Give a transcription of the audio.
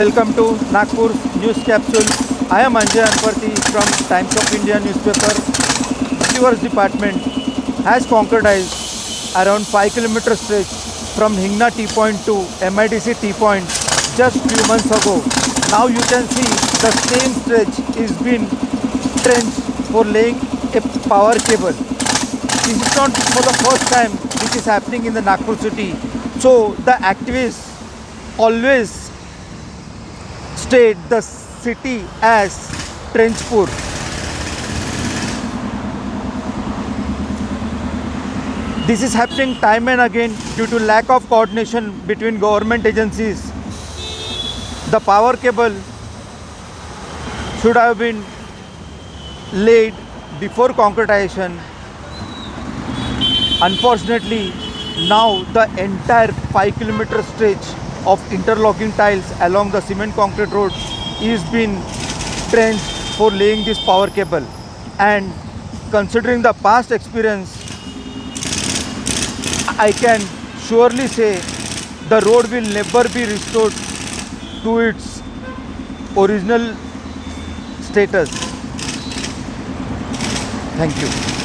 Welcome to Nagpur News Capsule. I am Anjaya Anparthi from Times of India newspaper. Sewers Department has concretized around 5 km stretch from Hingna T-Point to MIDC T-Point just few months ago. Now you can see the same stretch is been trenched for laying a power cable. This is not for the first time this is happening in the Nagpur city. So the activists always state the city as trenchpur. This is happening time and again due to lack of coordination between government agencies. The power cable should have been laid before concretization. Unfortunately, now the entire 5 km stretch of interlocking tiles along the cement concrete road is being trenched for laying this power cable. And considering the past experience, I can surely say the road will never be restored to its original status. Thank you.